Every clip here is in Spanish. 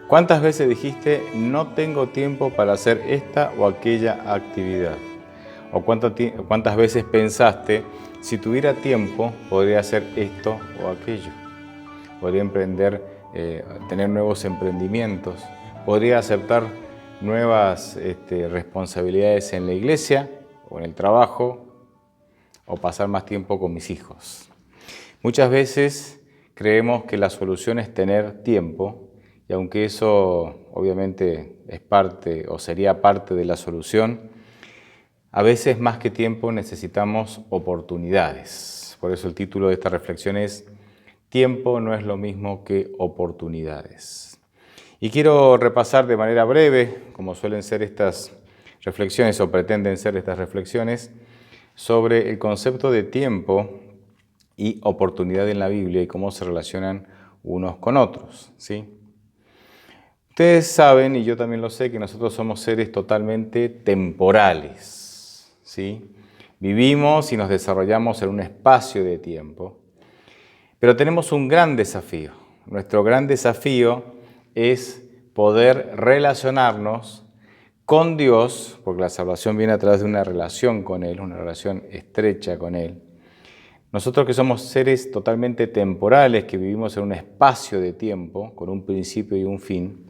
¿Cuántas veces dijiste, no tengo tiempo para hacer esta o aquella actividad? ¿O cuántas veces pensaste, si tuviera tiempo, podría hacer esto o aquello? Podría emprender, tener nuevos emprendimientos. Podría aceptar nuevas responsabilidades en la iglesia o en el trabajo, o pasar más tiempo con mis hijos. Muchas veces creemos que la solución es tener tiempo, y aunque eso obviamente es parte o sería parte de la solución, a veces más que tiempo necesitamos oportunidades. Por eso el título de esta reflexión es Tiempo no es lo mismo que oportunidades. Y quiero repasar de manera breve, como suelen ser estas reflexiones o pretenden ser estas reflexiones, sobre el concepto de tiempo y oportunidad en la Biblia y cómo se relacionan unos con otros, ¿sí? Ustedes saben, y yo también lo sé, que nosotros somos seres totalmente temporales, ¿sí? Vivimos y nos desarrollamos en un espacio de tiempo, pero tenemos un gran desafío. Nuestro gran desafío es poder relacionarnos con Dios, porque la salvación viene a través de una relación con Él, una relación estrecha con Él. Nosotros que somos seres totalmente temporales, que vivimos en un espacio de tiempo, con un principio y un fin,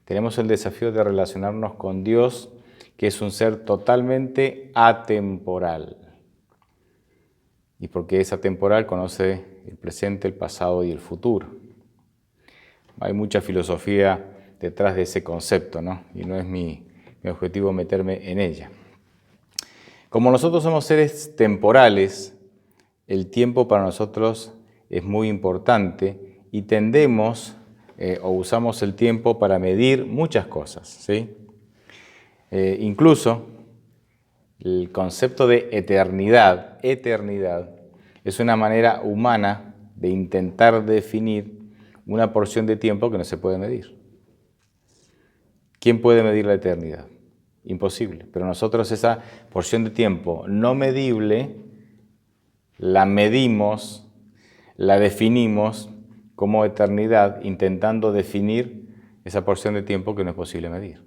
tenemos el desafío de relacionarnos con Dios, que es un ser totalmente atemporal. Y porque es atemporal, conoce el presente, el pasado y el futuro. Hay mucha filosofía detrás de ese concepto, ¿no? Y no es mi objetivo meterme en ella. Como nosotros somos seres temporales, el tiempo para nosotros es muy importante y tendemos o usamos el tiempo para medir muchas cosas, ¿sí? Incluso el concepto de eternidad es una manera humana de intentar definir una porción de tiempo que no se puede medir. ¿Quién puede medir la eternidad? Imposible. Pero nosotros esa porción de tiempo no medible la medimos, la definimos como eternidad, intentando definir esa porción de tiempo que no es posible medir.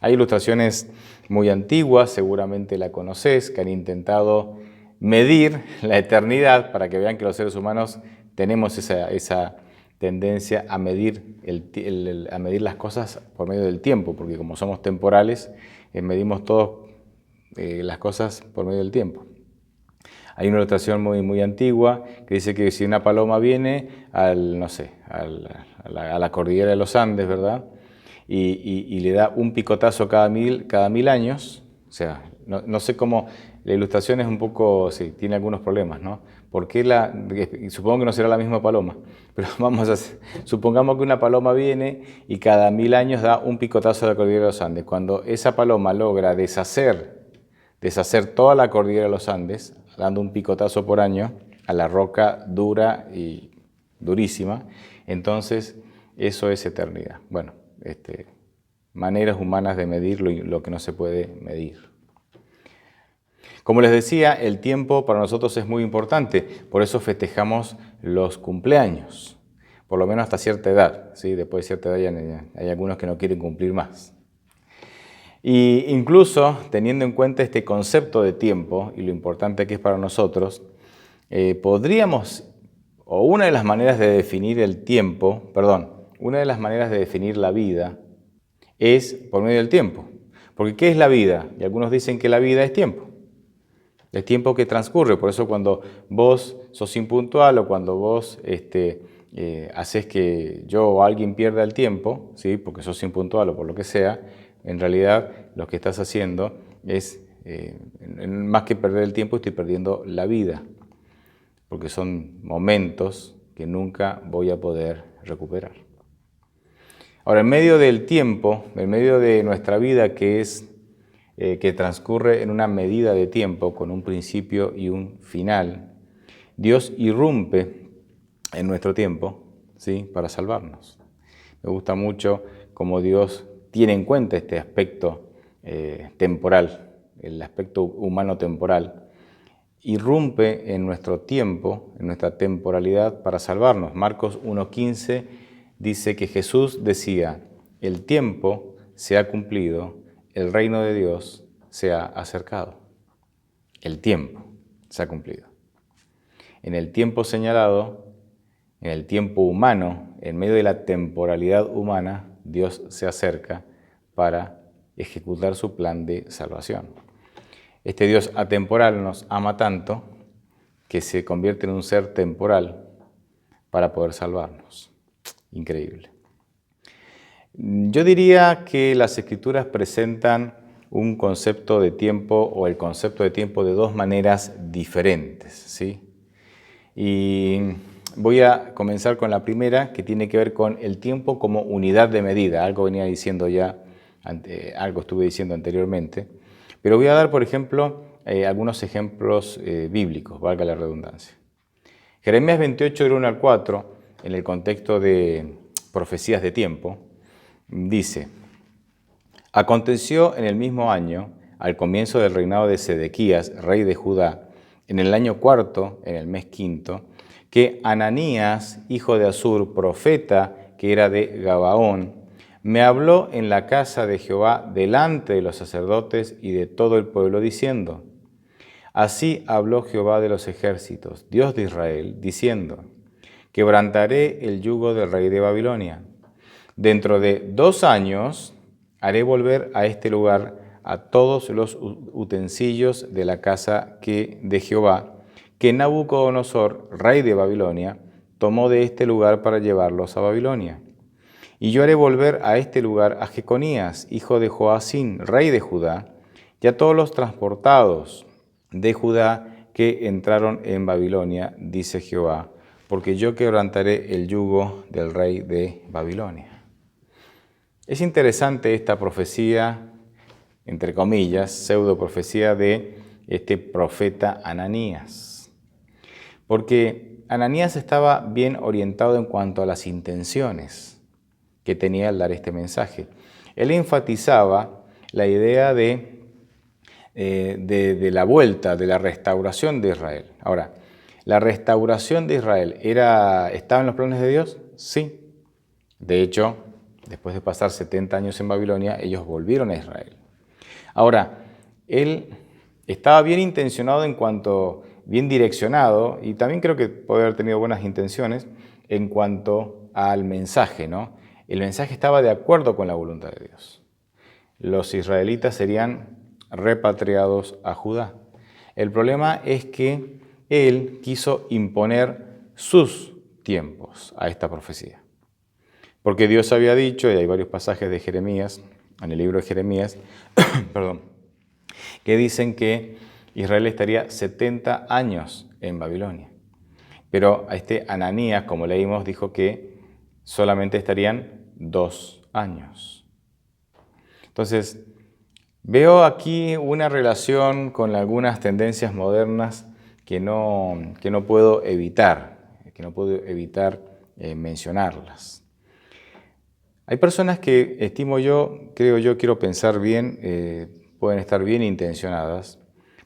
Hay ilustraciones muy antiguas, seguramente la conoces, que han intentado medir la eternidad para que vean que los seres humanos tenemos esa tendencia a medir, a medir las cosas por medio del tiempo, porque como somos temporales, medimos todas las cosas por medio del tiempo. Hay una ilustración muy antigua que dice que si una paloma viene a la cordillera de los Andes, ¿verdad? Y le da un picotazo cada mil años, o sea, no sé cómo, la ilustración es un poco, sí, tiene algunos problemas, ¿no? Porque supongo que no será la misma paloma, pero supongamos que una paloma viene y cada 1000 años da un picotazo a la cordillera de los Andes. Cuando esa paloma logra deshacer toda la cordillera de los Andes, dando un picotazo por año a la roca dura y durísima, entonces eso es eternidad. Bueno, maneras humanas de medir lo que no se puede medir. Como les decía, el tiempo para nosotros es muy importante, por eso festejamos los cumpleaños, por lo menos hasta cierta edad, ¿sí? Después de cierta edad hay algunos que no quieren cumplir más. Y incluso teniendo en cuenta este concepto de tiempo y lo importante que es para nosotros, una de las maneras de definir una de las maneras de definir la vida es por medio del tiempo. Porque ¿qué es la vida? Y algunos dicen que la vida es tiempo. Es tiempo que transcurre, por eso cuando vos sos impuntual o cuando vos haces que yo o alguien pierda el tiempo, ¿sí? Porque sos impuntual o por lo que sea, en realidad lo que estás haciendo es, más que perder el tiempo, estoy perdiendo la vida, porque son momentos que nunca voy a poder recuperar. Ahora, en medio del tiempo, en medio de nuestra vida que transcurre en una medida de tiempo con un principio y un final, Dios irrumpe en nuestro tiempo, ¿sí? Para salvarnos. Me gusta mucho cómo Dios tiene en cuenta este aspecto temporal, el aspecto humano temporal. Irrumpe en nuestro tiempo, en nuestra temporalidad para salvarnos. Marcos 1:15 dice que Jesús decía, el tiempo se ha cumplido, el reino de Dios se ha acercado. El tiempo se ha cumplido. En el tiempo señalado, en el tiempo humano, en medio de la temporalidad humana, Dios se acerca para ejecutar su plan de salvación. Este Dios atemporal nos ama tanto que se convierte en un ser temporal para poder salvarnos. Increíble. Yo diría que las Escrituras presentan un concepto de tiempo o el concepto de tiempo de dos maneras diferentes, ¿sí? Y voy a comenzar con la primera, que tiene que ver con el tiempo como unidad de medida. Algo venía diciendo ya, algo estuve diciendo anteriormente. Pero voy a dar, por ejemplo, algunos ejemplos bíblicos, valga la redundancia. Jeremías 28, del 1 al 4, en el contexto de profecías de tiempo, dice: Aconteció en el mismo año, al comienzo del reinado de Sedequías, rey de Judá, en el año cuarto, en el mes quinto, que Ananías, hijo de Azur, profeta, que era de Gabaón, me habló en la casa de Jehová delante de los sacerdotes y de todo el pueblo, diciendo: Así habló Jehová de los ejércitos, Dios de Israel, diciendo: Quebrantaré el yugo del rey de Babilonia. Dentro de 2 años haré volver a este lugar a todos los utensilios de la casa de Jehová, que Nabucodonosor, rey de Babilonia, tomó de este lugar para llevarlos a Babilonia. Y yo haré volver a este lugar a Jeconías, hijo de Joacín, rey de Judá, y a todos los transportados de Judá que entraron en Babilonia, dice Jehová, porque yo quebrantaré el yugo del rey de Babilonia. Es interesante esta profecía, entre comillas, pseudo profecía de este profeta Ananías, porque Ananías estaba bien orientado en cuanto a las intenciones que tenía al dar este mensaje. Él enfatizaba la idea de la vuelta, de la restauración de Israel. Ahora, ¿la restauración de Israel estaba en los planes de Dios? Sí. De hecho, después de pasar 70 años en Babilonia, ellos volvieron a Israel. Ahora, él estaba bien intencionado en cuanto, bien direccionado, y también creo que puede haber tenido buenas intenciones en cuanto al mensaje, ¿no? El mensaje estaba de acuerdo con la voluntad de Dios. Los israelitas serían repatriados a Judá. El problema es que él quiso imponer sus tiempos a esta profecía. Porque Dios había dicho, y hay varios pasajes de Jeremías, en el libro de Jeremías, perdón, que dicen que Israel estaría 70 años en Babilonia. Pero a este Ananías, como leímos, dijo que solamente estarían 2 años. Entonces, veo aquí una relación con algunas tendencias modernas que no puedo evitar, mencionarlas. Hay personas que, estimo yo, creo yo, quiero pensar bien, pueden estar bien intencionadas,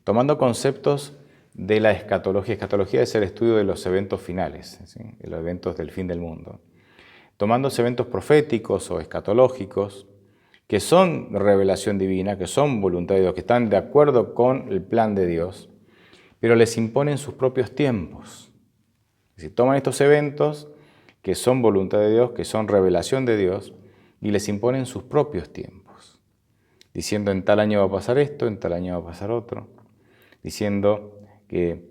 tomando conceptos de la escatología. Escatología es el estudio de los eventos finales, ¿sí? Los eventos del fin del mundo. Tomando eventos proféticos o escatológicos, que son revelación divina, que son voluntad de Dios, que están de acuerdo con el plan de Dios, pero les imponen sus propios tiempos. Si toman estos eventos que son voluntad de Dios, que son revelación de Dios, y les imponen sus propios tiempos, diciendo en tal año va a pasar esto, en tal año va a pasar otro, diciendo que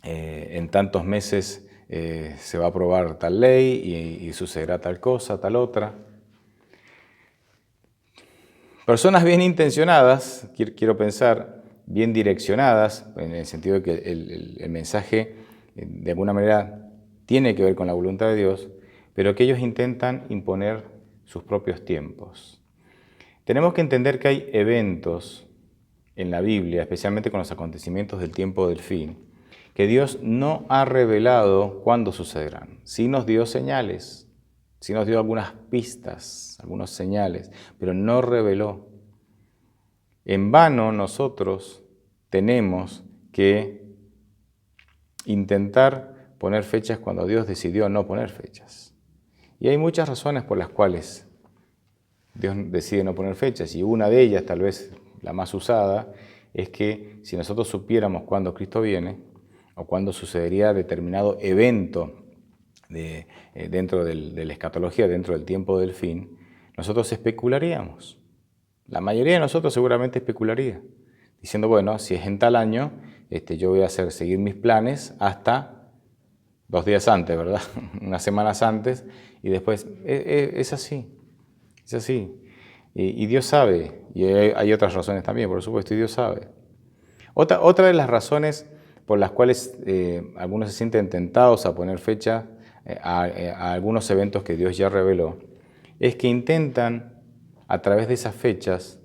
en tantos meses se va a aprobar tal ley y sucederá tal cosa, tal otra. Personas bien intencionadas, quiero pensar, bien direccionadas, en el sentido de que el mensaje de alguna manera tiene que ver con la voluntad de Dios, pero que ellos intentan imponer sus propios tiempos. Tenemos que entender que hay eventos en la Biblia, especialmente con los acontecimientos del tiempo del fin, que Dios no ha revelado cuándo sucederán. Sí nos dio señales, sí nos dio algunas pistas, algunas señales, pero no reveló. En vano nosotros tenemos que intentar poner fechas cuando Dios decidió no poner fechas. Y hay muchas razones por las cuales Dios decide no poner fechas, y una de ellas, tal vez la más usada, es que si nosotros supiéramos cuándo Cristo viene o cuándo sucedería determinado evento dentro de la escatología, dentro del tiempo del fin, nosotros especularíamos. La mayoría de nosotros seguramente especularía, diciendo, bueno, si es en tal año, yo voy a seguir mis planes hasta 2 días antes, ¿verdad? Unas semanas antes, y después, es así. Es así. Y Dios sabe, y hay otras razones también, por supuesto, y Dios sabe. Otra de las razones por las cuales algunos se sienten tentados a poner fecha a algunos eventos que Dios ya reveló, es que intentan, a través de esas fechas,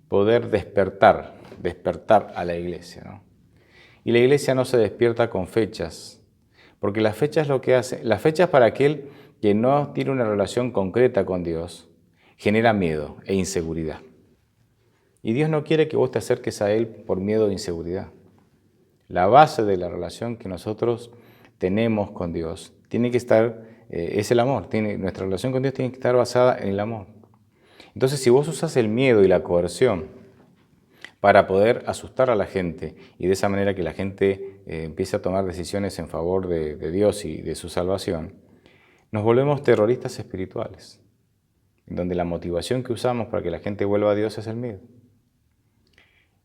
poder despertar a la iglesia, ¿no? Y la iglesia no se despierta con fechas, porque las fechas lo que hace, las fechas para aquel que no tiene una relación concreta con Dios, genera miedo e inseguridad. Y Dios no quiere que vos te acerques a Él por miedo e inseguridad. La base de la relación que nosotros tenemos con Dios tiene que estar, es el amor. Nuestra relación con Dios tiene que estar basada en el amor. Entonces, si vos usas el miedo y la coerción para poder asustar a la gente y de esa manera que la gente empiece a tomar decisiones en favor de Dios y de su salvación, nos volvemos terroristas espirituales, en donde la motivación que usamos para que la gente vuelva a Dios es el miedo.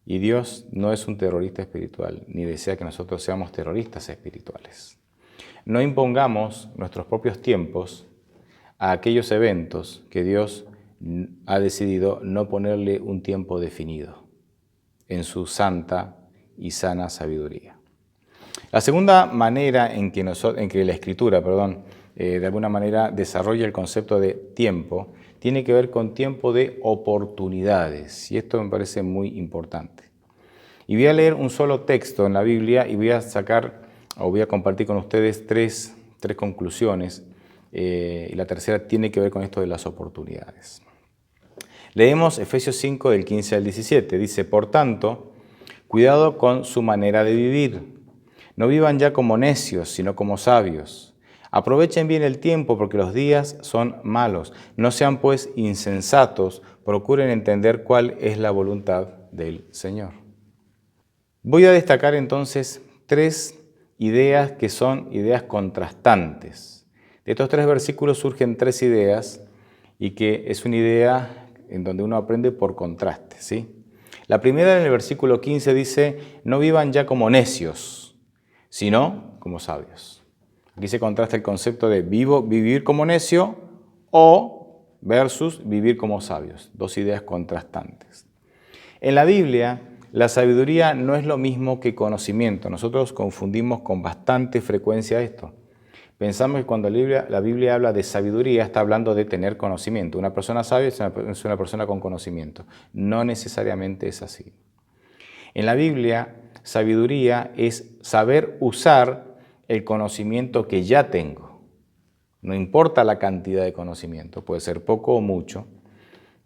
Y Dios no es un terrorista espiritual, ni desea que nosotros seamos terroristas espirituales. No impongamos nuestros propios tiempos a aquellos eventos que Dios ha decidido no ponerle un tiempo definido en su santa y sana sabiduría. La segunda manera en que la Escritura, de alguna manera desarrolla el concepto de tiempo, tiene que ver con tiempo de oportunidades, y esto me parece muy importante. Y voy a leer un solo texto en la Biblia y voy a compartir con ustedes tres conclusiones, y la tercera tiene que ver con esto de las oportunidades. Leemos Efesios 5 del 15 al 17, dice, por tanto, cuidado con su manera de vivir. No vivan ya como necios, sino como sabios. Aprovechen bien el tiempo porque los días son malos. No sean pues insensatos, procuren entender cuál es la voluntad del Señor. Voy a destacar entonces 3 ideas que son ideas contrastantes. De estos 3 versículos surgen 3 ideas y que es una idea en donde uno aprende por contraste, ¿sí? La primera en el versículo 15 dice, no vivan ya como necios, sino como sabios. Aquí se contrasta el concepto de vivir como necio o versus vivir como sabios. 2 ideas contrastantes. En la Biblia, la sabiduría no es lo mismo que conocimiento. Nosotros confundimos con bastante frecuencia esto. Pensamos que cuando la Biblia habla de sabiduría, está hablando de tener conocimiento. Una persona sabia es una persona con conocimiento. No necesariamente es así. En la Biblia, sabiduría es saber usar el conocimiento que ya tengo. No importa la cantidad de conocimiento, puede ser poco o mucho.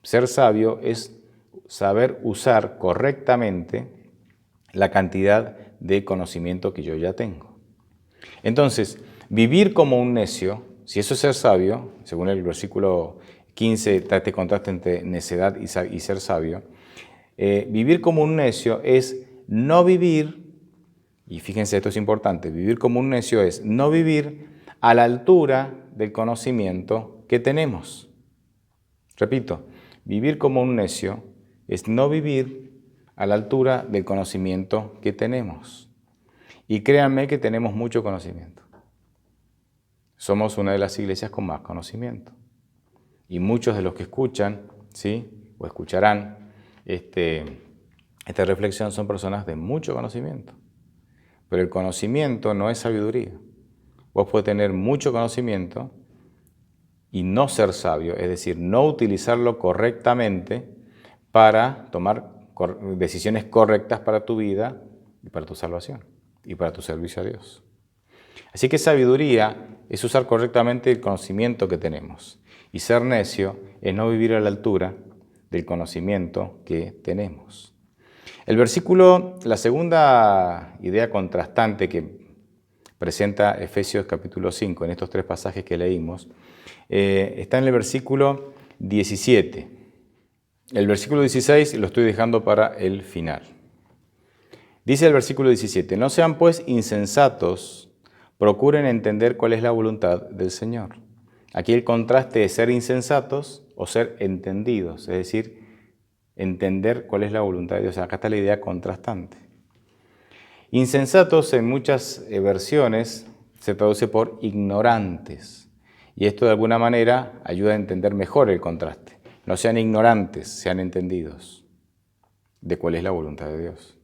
Ser sabio es saber usar correctamente la cantidad de conocimiento que yo ya tengo. Entonces, vivir como un necio, si eso es ser sabio, según el versículo 15, está este contraste entre necedad y ser sabio, vivir como un necio es no vivir, y fíjense, esto es importante, vivir como un necio es no vivir a la altura del conocimiento que tenemos. Repito, vivir como un necio es no vivir a la altura del conocimiento que tenemos. Y créanme que tenemos mucho conocimiento. Somos una de las iglesias con más conocimiento. Y muchos de los que escuchan, ¿sí? O escucharán esta reflexión son personas de mucho conocimiento. Pero el conocimiento no es sabiduría. Vos podés tener mucho conocimiento y no ser sabio, es decir, no utilizarlo correctamente para tomar decisiones correctas para tu vida y para tu salvación y para tu servicio a Dios. Así que sabiduría es usar correctamente el conocimiento que tenemos y ser necio es no vivir a la altura del conocimiento que tenemos. La segunda idea contrastante que presenta Efesios capítulo 5, en estos 3 pasajes que leímos, está en el versículo 17. El versículo 16 lo estoy dejando para el final. Dice el versículo 17, no sean pues insensatos, procuren entender cuál es la voluntad del Señor. Aquí el contraste de ser insensatos o ser entendidos, es decir, entender cuál es la voluntad de Dios. Acá está la idea contrastante. Insensatos en muchas versiones se traduce por ignorantes. Y esto de alguna manera ayuda a entender mejor el contraste. No sean ignorantes, sean entendidos de cuál es la voluntad de Dios.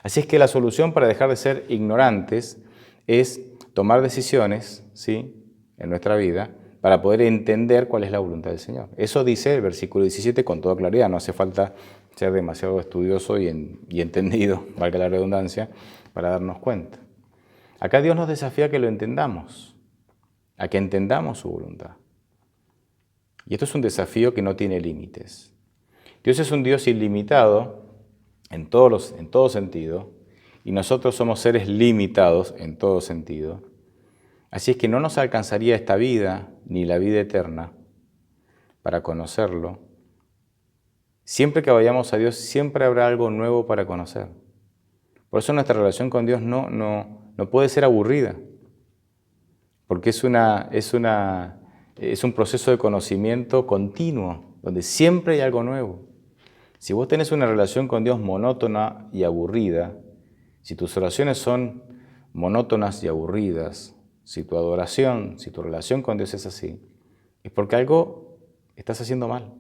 Así es que la solución para dejar de ser ignorantes es tomar decisiones, ¿sí?, en nuestra vida para poder entender cuál es la voluntad del Señor. Eso dice el versículo 17 con toda claridad. No hace falta ser demasiado estudioso y entendido, valga la redundancia, para darnos cuenta. Acá Dios nos desafía a que lo entendamos, a que entendamos su voluntad. Y esto es un desafío que no tiene límites. Dios es un Dios ilimitado en todo sentido, y nosotros somos seres limitados en todo sentido. Así es que no nos alcanzaría esta vida, ni la vida eterna, para conocerlo. Siempre que vayamos a Dios, siempre habrá algo nuevo para conocer. Por eso nuestra relación con Dios no puede ser aburrida, porque es un proceso de conocimiento continuo, donde siempre hay algo nuevo. Si vos tenés una relación con Dios monótona y aburrida, si tus oraciones son monótonas y aburridas, si tu adoración, si tu relación con Dios es así, es porque algo estás haciendo mal.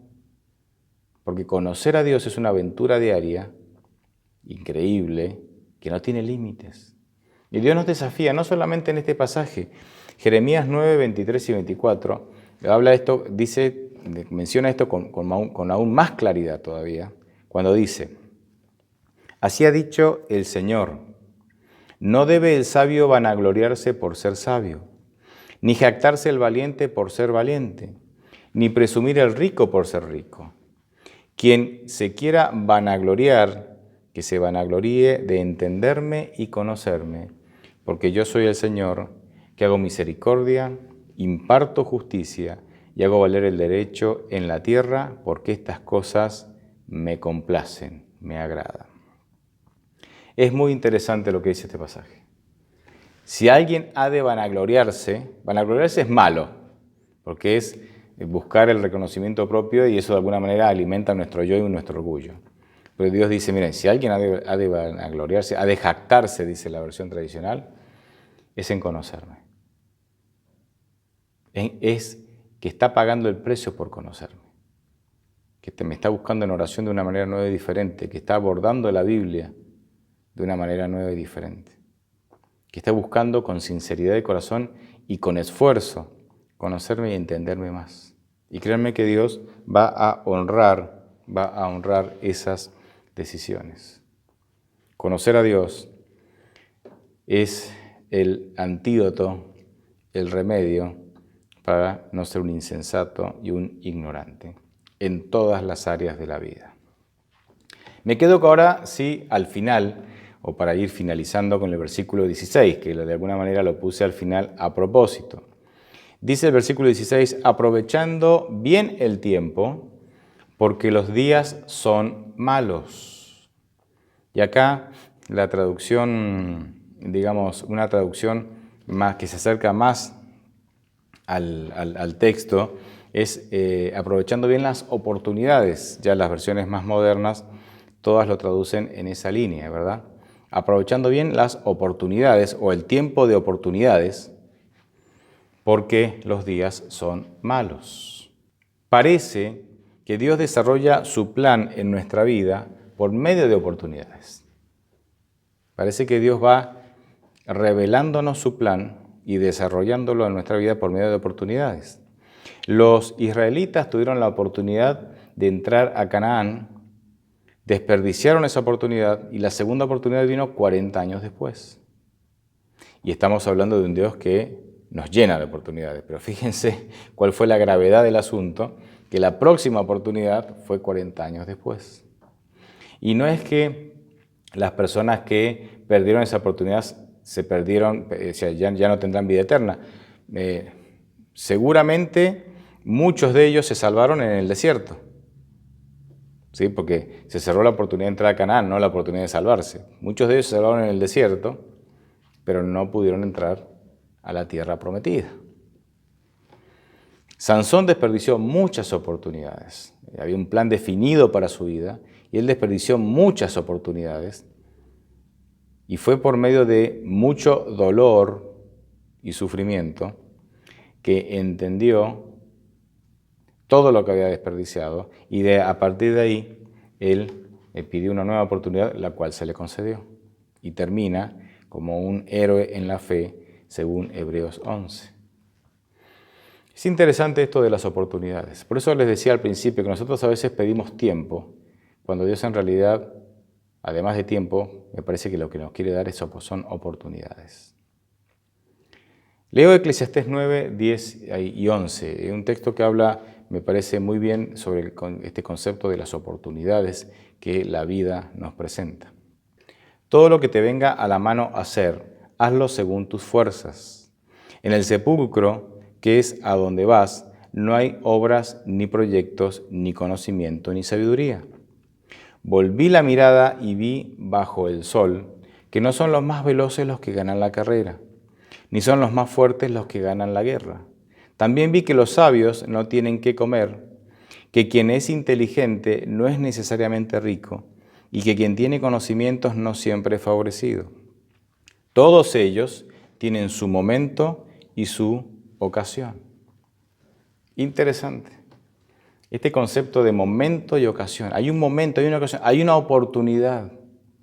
Porque conocer a Dios es una aventura diaria, increíble, que no tiene límites. Y Dios nos desafía, no solamente en este pasaje. Jeremías 9, 23 y 24, habla esto, menciona esto con aún más claridad todavía, cuando dice, así ha dicho el Señor, no debe el sabio vanagloriarse por ser sabio, ni jactarse el valiente por ser valiente, ni presumir el rico por ser rico. Quien se quiera vanagloriar, que se vanagloríe de entenderme y conocerme, porque yo soy el Señor, que hago misericordia, imparto justicia y hago valer el derecho en la tierra, porque estas cosas me complacen, me agradan. Es muy interesante lo que dice este pasaje. Si alguien ha de vanagloriarse es malo, porque es buscar el reconocimiento propio y eso de alguna manera alimenta nuestro yo y nuestro orgullo. Pero Dios dice, miren, si alguien ha de vanagloriarse, ha de jactarse, dice la versión tradicional, es en conocerme. Es que está pagando el precio por conocerme, que me está buscando en oración de una manera nueva y diferente, que está abordando la Biblia de una manera nueva y diferente, que está buscando con sinceridad de corazón y con esfuerzo conocerme y entenderme más. Y créanme que Dios va a honrar esas decisiones. Conocer a Dios es el antídoto, el remedio para no ser un insensato y un ignorante en todas las áreas de la vida. Me quedo ahora, sí, al final, o para ir finalizando con el versículo 16, que de alguna manera lo puse al final a propósito. Dice el versículo 16, aprovechando bien el tiempo, porque los días son malos. Y acá la traducción, digamos, una traducción más que se acerca más al texto, es aprovechando bien las oportunidades. Ya las versiones más modernas, todas lo traducen en esa línea, ¿verdad? Aprovechando bien las oportunidades o el tiempo de oportunidades, porque los días son malos. Parece que Dios desarrolla su plan en nuestra vida por medio de oportunidades. Parece que Dios va revelándonos su plan y desarrollándolo en nuestra vida por medio de oportunidades. Los israelitas tuvieron la oportunidad de entrar a Canaán, desperdiciaron esa oportunidad y la segunda oportunidad vino 40 años después. Y estamos hablando de un Dios que nos llena de oportunidades, pero fíjense cuál fue la gravedad del asunto, que la próxima oportunidad fue 40 años después. Y no es que las personas que perdieron esa oportunidad se perdieron, o sea, ya no tendrán vida eterna. Seguramente muchos de ellos se salvaron en el desierto, ¿sí? Porque se cerró la oportunidad de entrar a Canaán, no la oportunidad de salvarse. Muchos de ellos se salvaron en el desierto, pero no pudieron entrar a la tierra prometida. Sansón desperdició muchas oportunidades. Había un plan definido para su vida y él desperdició muchas oportunidades. Y fue por medio de mucho dolor y sufrimiento que entendió todo lo que había desperdiciado y a partir de ahí él pidió una nueva oportunidad, la cual se le concedió. Y termina como un héroe en la fe, según Hebreos 11. Es interesante esto de las oportunidades. Por eso les decía al principio que nosotros a veces pedimos tiempo, cuando Dios en realidad, además de tiempo, me parece que lo que nos quiere dar son oportunidades. Leo Eclesiastés 9, 10 y 11, un texto que habla, me parece muy bien, sobre este concepto de las oportunidades que la vida nos presenta. Todo lo que te venga a la mano hacer, hazlo según tus fuerzas. En el sepulcro, que es a donde vas, no hay obras, ni proyectos, ni conocimiento, ni sabiduría. Volví la mirada y vi bajo el sol que no son los más veloces los que ganan la carrera, ni son los más fuertes los que ganan la guerra. También vi que los sabios no tienen qué comer, que quien es inteligente no es necesariamente rico, y que quien tiene conocimientos no siempre es favorecido. Todos ellos tienen su momento y su ocasión. Interesante. Este concepto de momento y ocasión. Hay un momento, hay una ocasión, hay una oportunidad.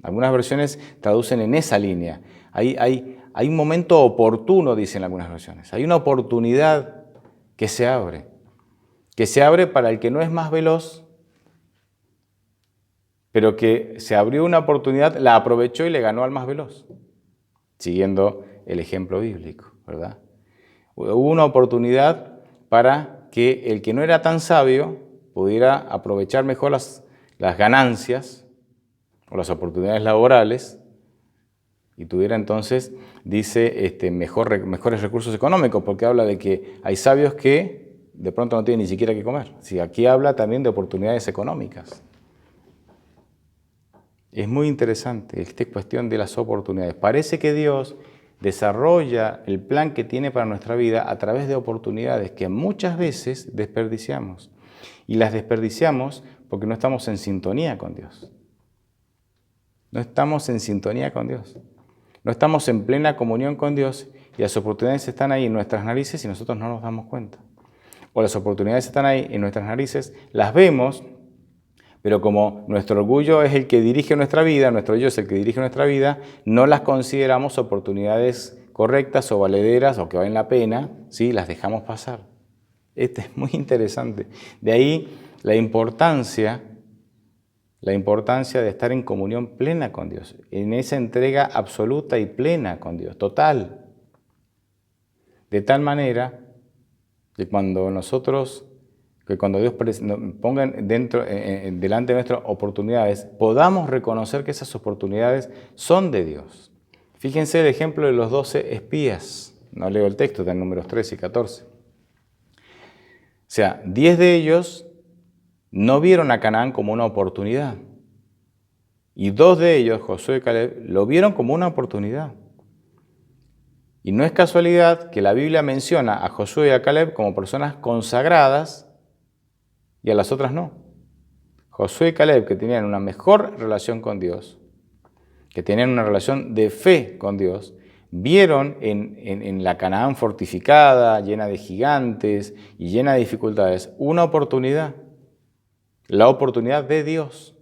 Algunas versiones traducen en esa línea. Hay un momento oportuno, dicen algunas versiones. Hay una oportunidad que se abre para el que no es más veloz, pero que se abrió una oportunidad, la aprovechó y le ganó al más veloz, siguiendo el ejemplo bíblico, ¿verdad? Hubo una oportunidad para que el que no era tan sabio pudiera aprovechar mejor las ganancias o las oportunidades laborales y tuviera entonces, dice, mejores recursos económicos, porque habla de que hay sabios que de pronto no tienen ni siquiera que comer. Sí, aquí habla también de oportunidades económicas. Es muy interesante esta cuestión de las oportunidades. Parece que Dios desarrolla el plan que tiene para nuestra vida a través de oportunidades que muchas veces desperdiciamos. Y las desperdiciamos porque no estamos en sintonía con Dios. No estamos en sintonía con Dios. No estamos en plena comunión con Dios y las oportunidades están ahí en nuestras narices y nosotros no nos damos cuenta. O las oportunidades están ahí en nuestras narices, las vemos, pero como nuestro orgullo es el que dirige nuestra vida, nuestro yo es el que dirige nuestra vida, no las consideramos oportunidades correctas o valederas o que valen la pena, ¿sí? Las dejamos pasar. Este es muy interesante. De ahí la importancia de estar en comunión plena con Dios, en esa entrega absoluta y plena con Dios, total. De tal manera que cuando Dios ponga delante de nuestras oportunidades, podamos reconocer que esas oportunidades son de Dios. Fíjense el ejemplo de los 12 espías. No leo el texto, está en Números 13 y 14. O sea, 10 de ellos no vieron a Canaán como una oportunidad. Y 2 de ellos, Josué y Caleb, lo vieron como una oportunidad. Y no es casualidad que la Biblia menciona a Josué y a Caleb como personas consagradas y a las otras no. Josué y Caleb, que tenían una mejor relación con Dios, que tenían una relación de fe con Dios, vieron en la Canaán fortificada, llena de gigantes y llena de dificultades, una oportunidad, la oportunidad de Dios,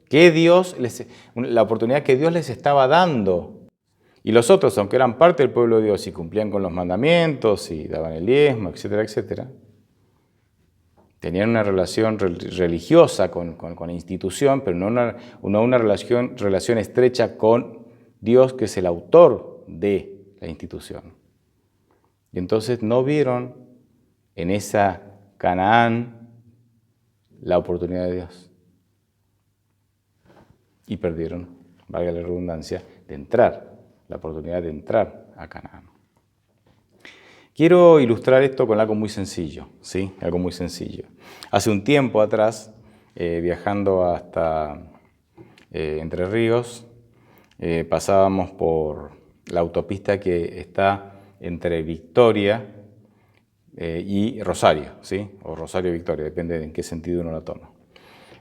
la oportunidad que Dios les estaba dando. Y los otros, aunque eran parte del pueblo de Dios y cumplían con los mandamientos y daban el diezmo, etcétera, etcétera, tenían una relación religiosa con la institución, pero no una relación estrecha con Dios, que es el autor de la institución. Y entonces no vieron en esa Canaán la oportunidad de Dios. Y perdieron, valga la redundancia, de entrar la oportunidad de entrar a Canaán. Quiero ilustrar esto con algo muy sencillo, ¿sí? Algo muy sencillo. Hace un tiempo atrás, viajando hasta Entre Ríos, pasábamos por la autopista que está entre Victoria y Rosario, ¿sí? O Rosario-Victoria, depende de en qué sentido uno la toma.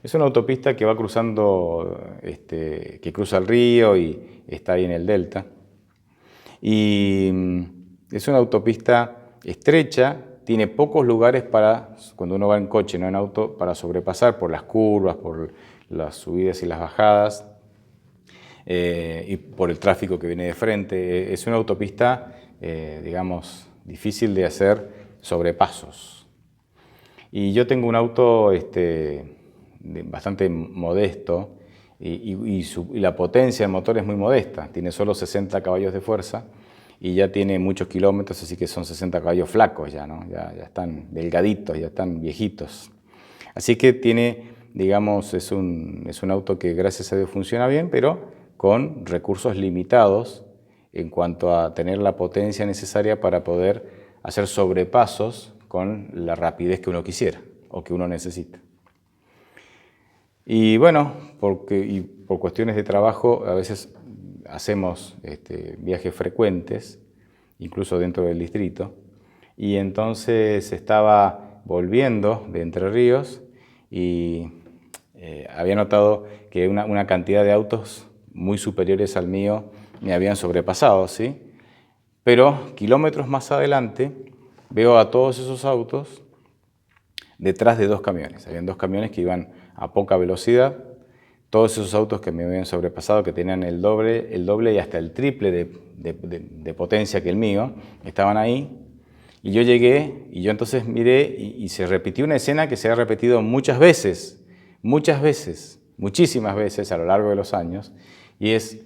Es una autopista que va cruzando, que cruza el río y está ahí en el delta. Y es una autopista estrecha, tiene pocos lugares para, cuando uno va en coche, no en auto, para sobrepasar por las curvas, por las subidas y las bajadas, y por el tráfico que viene de frente. Es una autopista, digamos, difícil de hacer sobrepasos. Y yo tengo un auto bastante modesto y la potencia del motor es muy modesta, tiene solo 60 caballos de fuerza y ya tiene muchos kilómetros, así que son 60 caballos flacos ya, ¿no? Ya están delgaditos, ya están viejitos. Así que tiene, digamos, es un auto que gracias a Dios funciona bien, pero con recursos limitados en cuanto a tener la potencia necesaria para poder hacer sobrepasos con la rapidez que uno quisiera o que uno necesita. Y bueno, por cuestiones de trabajo a veces hacemos viajes frecuentes, incluso dentro del distrito, y entonces estaba volviendo de Entre Ríos y había notado que una cantidad de autos muy superiores al mío me habían sobrepasado, ¿sí? Pero kilómetros más adelante veo a todos esos autos detrás de dos camiones. Habían dos camiones que iban a poca velocidad. Todos esos autos que me habían sobrepasado, que tenían el doble y hasta el triple de potencia que el mío, estaban ahí. Y yo llegué y yo entonces miré y se repitió una escena que se ha repetido muchas veces, muchísimas veces a lo largo de los años. Y es,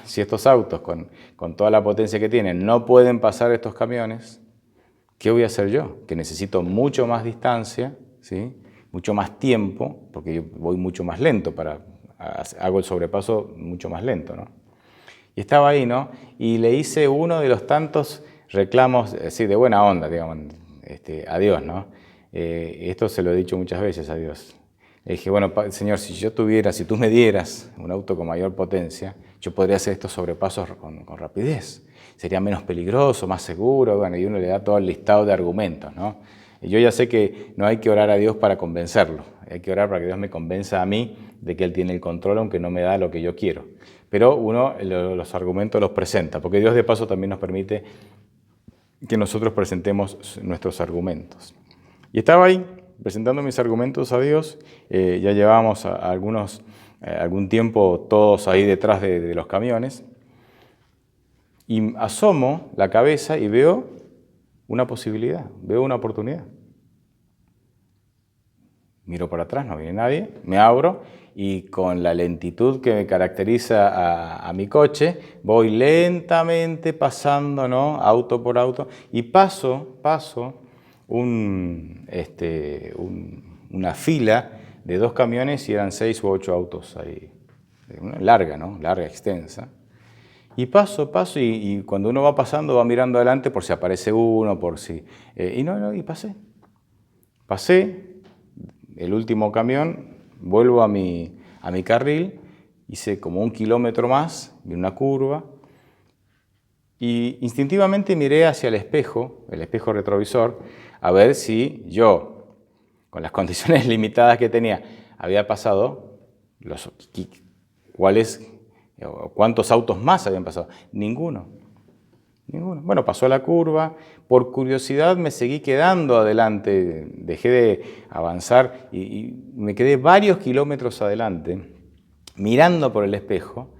si estos autos con toda la potencia que tienen no pueden pasar estos camiones, ¿qué voy a hacer yo? Que necesito mucho más distancia, ¿sí? Mucho más tiempo, porque yo voy mucho más lento, hago el sobrepaso mucho más lento, ¿no? Y estaba ahí, ¿no? Y le hice uno de los tantos reclamos, sí, de buena onda, digamos, a Dios, ¿no? Esto se lo he dicho muchas veces a Dios. Le dije, bueno, Señor, si tú me dieras un auto con mayor potencia, yo podría hacer estos sobrepasos con rapidez. Sería menos peligroso, más seguro, bueno, y uno le da todo el listado de argumentos, ¿no? Y yo ya sé que no hay que orar a Dios para convencerlo, hay que orar para que Dios me convenza a mí de que Él tiene el control, aunque no me da lo que yo quiero. Pero uno los argumentos los presenta, porque Dios de paso también nos permite que nosotros presentemos nuestros argumentos. Y estaba ahí presentando mis argumentos a Dios, ya llevábamos algún tiempo todos ahí detrás de los camiones, y asomo la cabeza y veo una posibilidad, veo una oportunidad. Miro para atrás, no viene nadie, me abro y con la lentitud que me caracteriza a mi coche, voy lentamente pasando, ¿no? Auto por auto, y paso una fila de dos camiones y eran 6 u 8 autos ahí, larga, ¿no? Larga, extensa. Y paso, y cuando uno va pasando va mirando adelante por si aparece uno, y pasé. Pasé el último camión, vuelvo a mi carril, hice como 1 kilómetro más, vi una curva, y instintivamente miré hacia el espejo retrovisor, a ver si yo, con las condiciones limitadas que tenía, había pasado cuántos autos más habían pasado. Ninguno. Bueno, pasó la curva, por curiosidad me seguí quedando adelante, dejé de avanzar y me quedé varios kilómetros adelante, mirando por el espejo,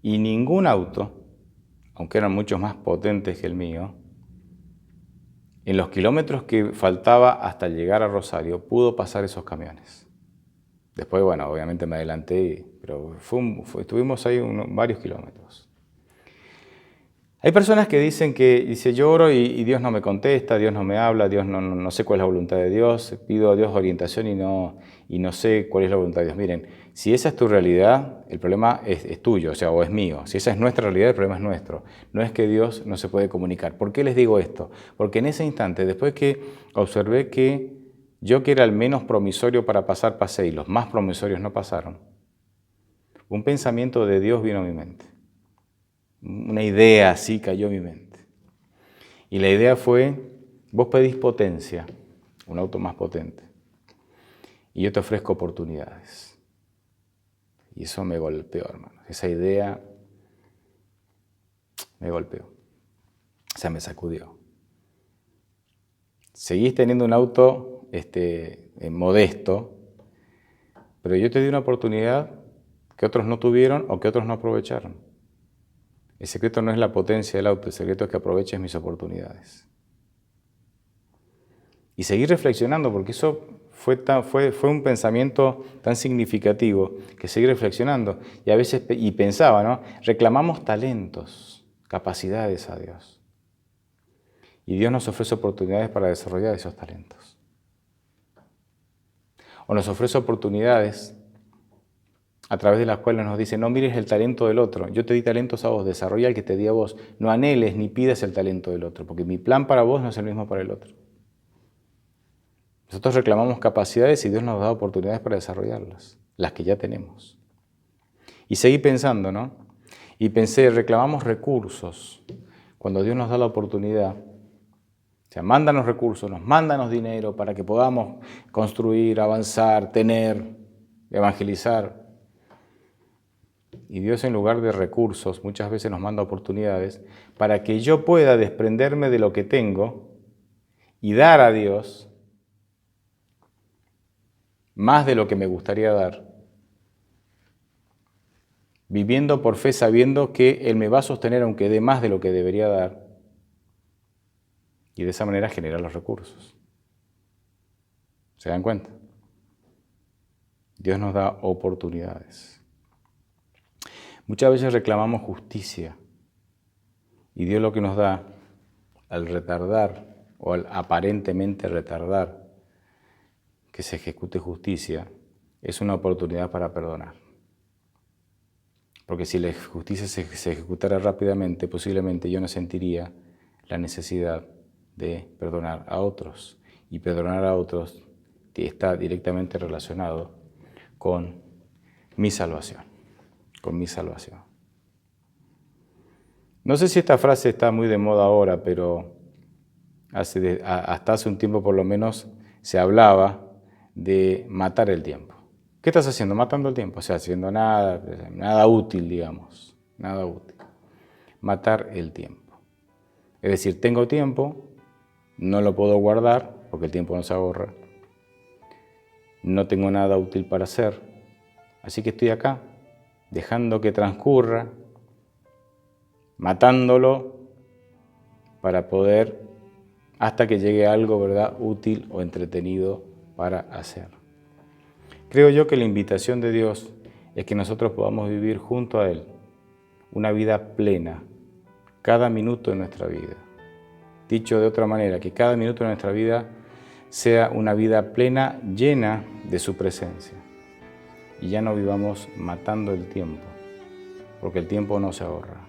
y ningún auto, aunque eran muchos más potentes que el mío, en los kilómetros que faltaba hasta llegar a Rosario, pudo pasar esos camiones. Después, bueno, obviamente me adelanté, pero estuvimos ahí varios kilómetros. Hay personas que dicen que yo oro y Dios no me contesta, Dios no me habla, Dios no sé cuál es la voluntad de Dios, pido a Dios orientación y no sé cuál es la voluntad de Dios. Miren, si esa es tu realidad, el problema es tuyo, o es mío. Si esa es nuestra realidad, el problema es nuestro. No es que Dios no se puede comunicar. ¿Por qué les digo esto? Porque en ese instante, después que observé que yo que era el menos promisorio para pasar, pasé y los más promisorios no pasaron, un pensamiento de Dios vino a mi mente. Una idea así cayó en mi mente. Y la idea fue, vos pedís potencia, un auto más potente, y yo te ofrezco oportunidades. Y eso me golpeó, hermano. Esa idea me golpeó. O sea, me sacudió. Seguís teniendo un auto modesto, pero yo te di una oportunidad que otros no tuvieron o que otros no aprovecharon. El secreto no es la potencia del auto, el secreto es que aproveches mis oportunidades. Y seguir reflexionando, porque eso fue un pensamiento tan significativo que seguí reflexionando. Y a veces pensaba, ¿no? Reclamamos talentos, capacidades a Dios. Y Dios nos ofrece oportunidades para desarrollar esos talentos. O nos ofrece oportunidades a través de las cuales nos dice, no mires el talento del otro, yo te di talentos a vos, desarrolla el que te di a vos, no anheles ni pidas el talento del otro, porque mi plan para vos no es el mismo para el otro. Nosotros reclamamos capacidades y Dios nos da oportunidades para desarrollarlas, las que ya tenemos. Y seguí pensando, ¿no? Y pensé, reclamamos recursos, cuando Dios nos da la oportunidad, o sea, mándanos recursos, mándanos dinero para que podamos construir, avanzar, tener, evangelizar. Y Dios, en lugar de recursos, muchas veces nos manda oportunidades para que yo pueda desprenderme de lo que tengo y dar a Dios más de lo que me gustaría dar, viviendo por fe sabiendo que Él me va a sostener aunque dé más de lo que debería dar y de esa manera generar los recursos. ¿Se dan cuenta? Dios nos da oportunidades. Muchas veces reclamamos justicia y Dios lo que nos da al retardar o al aparentemente retardar que se ejecute justicia es una oportunidad para perdonar. Porque si la justicia se ejecutara rápidamente, posiblemente yo no sentiría la necesidad de perdonar a otros. Y perdonar a otros está directamente relacionado con mi salvación. Con mi salvación. No sé si esta frase está muy de moda ahora, pero hasta hace un tiempo por lo menos se hablaba de matar el tiempo. ¿Qué estás haciendo? Matando el tiempo, o sea, haciendo nada útil, digamos, nada útil. Matar el tiempo. Es decir, tengo tiempo, no lo puedo guardar, porque el tiempo no se ahorra. No tengo nada útil para hacer, así que estoy acá, dejando que transcurra, matándolo para poder, hasta que llegue algo, ¿verdad?, útil o entretenido para hacer. Creo yo que la invitación de Dios es que nosotros podamos vivir junto a Él una vida plena, cada minuto de nuestra vida. Dicho de otra manera, que cada minuto de nuestra vida sea una vida plena, llena de su presencia. Y ya no vivamos matando el tiempo, porque el tiempo no se ahorra,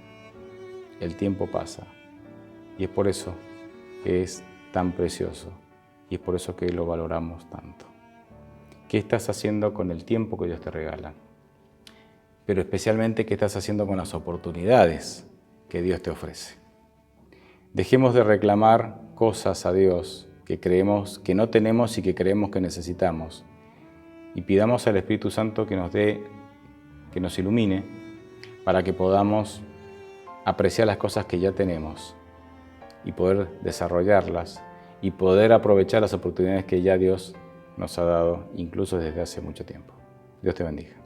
el tiempo pasa. Y es por eso que es tan precioso y es por eso que lo valoramos tanto. ¿Qué estás haciendo con el tiempo que Dios te regala? Pero especialmente, ¿qué estás haciendo con las oportunidades que Dios te ofrece? Dejemos de reclamar cosas a Dios que creemos que no tenemos y que creemos que necesitamos. Y pidamos al Espíritu Santo que nos ilumine para que podamos apreciar las cosas que ya tenemos y poder desarrollarlas y poder aprovechar las oportunidades que ya Dios nos ha dado, incluso desde hace mucho tiempo. Dios te bendiga.